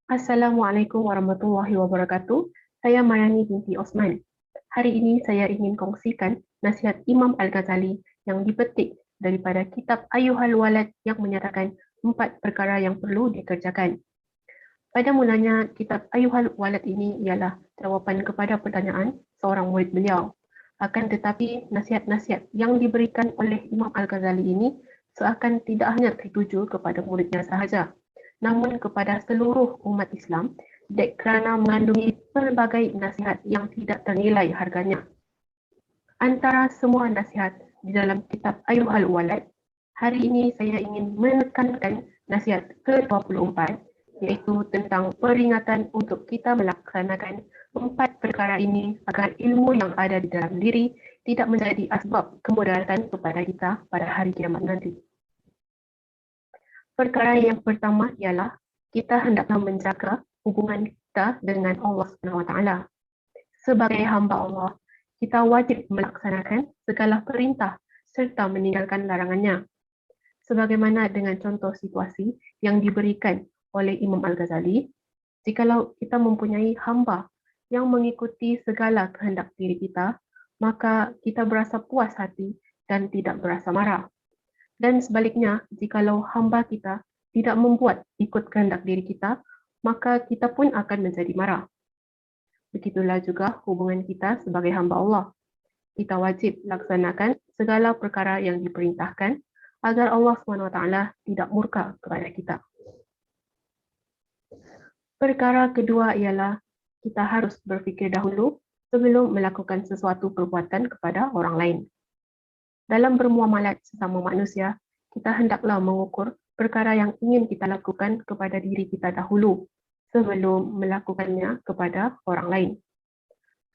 Assalamualaikum warahmatullahi wabarakatuh. Saya Mayani binti Osman. Hari ini saya ingin kongsikan nasihat Imam Al-Ghazali yang dipetik daripada kitab Ayyuhal Walad yang menyatakan 4 perkara yang perlu dikerjakan. Pada mulanya, kitab Ayyuhal Walad ini ialah jawapan kepada pertanyaan seorang murid beliau. Akan tetapi, nasihat-nasihat yang diberikan oleh Imam Al-Ghazali ini seakan tidak hanya tertuju kepada muridnya sahaja, namun kepada seluruh umat Islam kerana mengandungi pelbagai nasihat yang tidak ternilai harganya. Antara semua nasihat di dalam kitab Ayyuhal Walad, hari ini saya ingin menekankan nasihat ke-24, iaitu tentang peringatan untuk kita melaksanakan 4 perkara ini agar ilmu yang ada di dalam diri tidak menjadi asbab kemudaratan kepada kita pada hari kiamat nanti. Perkara yang pertama ialah kita hendaklah menjaga hubungan kita dengan Allah SWT. Sebagai hamba Allah, kita wajib melaksanakan segala perintah serta meninggalkan larangannya. Sebagaimana dengan contoh situasi yang diberikan oleh Imam Al-Ghazali, jikalau kita mempunyai hamba yang mengikuti segala kehendak diri kita, maka kita berasa puas hati dan tidak berasa marah. Dan sebaliknya, jikalau hamba kita tidak membuat ikut kehendak diri kita, maka kita pun akan menjadi marah. Begitulah juga hubungan kita sebagai hamba Allah. Kita wajib laksanakan segala perkara yang diperintahkan agar Allah SWT tidak murka kepada kita. Perkara kedua ialah kita harus berfikir dahulu sebelum melakukan sesuatu perbuatan kepada orang lain. Dalam bermuamalat sesama manusia, kita hendaklah mengukur perkara yang ingin kita lakukan kepada diri kita dahulu sebelum melakukannya kepada orang lain.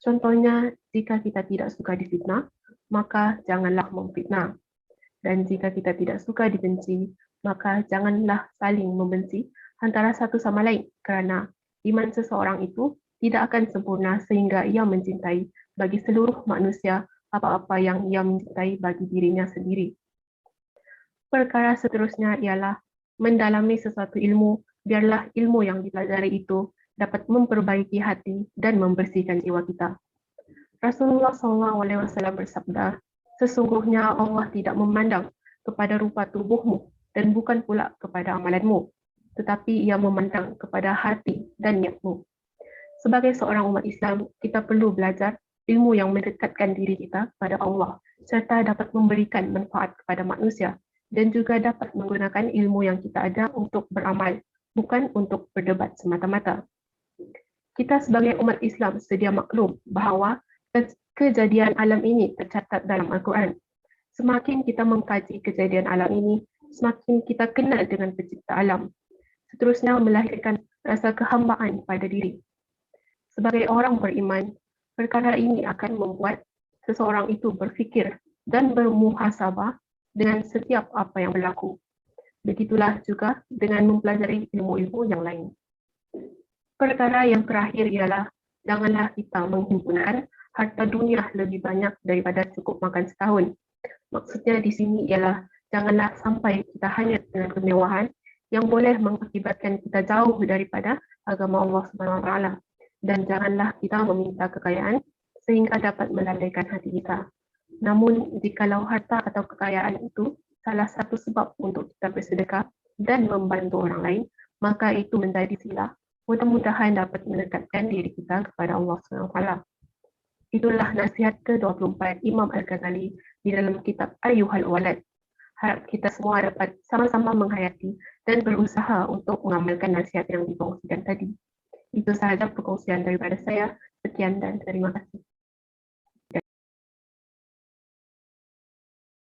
Contohnya, jika kita tidak suka difitnah, maka janganlah memfitnah. Dan jika kita tidak suka dibenci, maka janganlah saling membenci antara satu sama lain, kerana iman seseorang itu tidak akan sempurna sehingga ia mencintai bagi seluruh manusia apa-apa yang ia mencintai bagi dirinya sendiri. Perkara seterusnya ialah mendalami sesuatu ilmu, biarlah ilmu yang dipelajari itu dapat memperbaiki hati dan membersihkan jiwa kita. Rasulullah SAW bersabda, sesungguhnya Allah tidak memandang kepada rupa tubuhmu dan bukan pula kepada amalanmu, tetapi ia memandang kepada hati dan niatmu. Sebagai seorang umat Islam, kita perlu belajar ilmu yang mendekatkan diri kita kepada Allah serta dapat memberikan manfaat kepada manusia dan juga dapat menggunakan ilmu yang kita ada untuk beramal, bukan untuk berdebat semata-mata. Kita sebagai umat Islam sedia maklum bahawa kejadian alam ini tercatat dalam Al-Quran. Semakin kita mengkaji kejadian alam ini, semakin kita kenal dengan pencipta alam. Seterusnya melahirkan rasa kehambaan pada diri. Sebagai orang beriman, perkara ini akan membuat seseorang itu berfikir dan bermuhasabah dengan setiap apa yang berlaku. Begitulah juga dengan mempelajari ilmu-ilmu yang lain. Perkara yang terakhir ialah janganlah kita menghimpunkan harta dunia lebih banyak daripada cukup makan setahun. Maksudnya di sini ialah janganlah sampai kita hanyut dengan kemewahan yang boleh mengakibatkan kita jauh daripada agama Allah SWT. Dan janganlah kita meminta kekayaan sehingga dapat melalaikan hati kita. Namun, jikalau harta atau kekayaan itu salah satu sebab untuk kita bersedekah dan membantu orang lain, maka itu menjadi silah. Mudah-mudahan dapat mendekatkan diri kita kepada Allah SWT. Itulah nasihat ke-24 Imam Al-Ghazali di dalam kitab Ayyuhal Walad. Harap kita semua dapat sama-sama menghayati dan berusaha untuk mengamalkan nasihat yang dikongsikan tadi. Itu sahaja perkongsian daripada saya. Sekian dan terima kasih.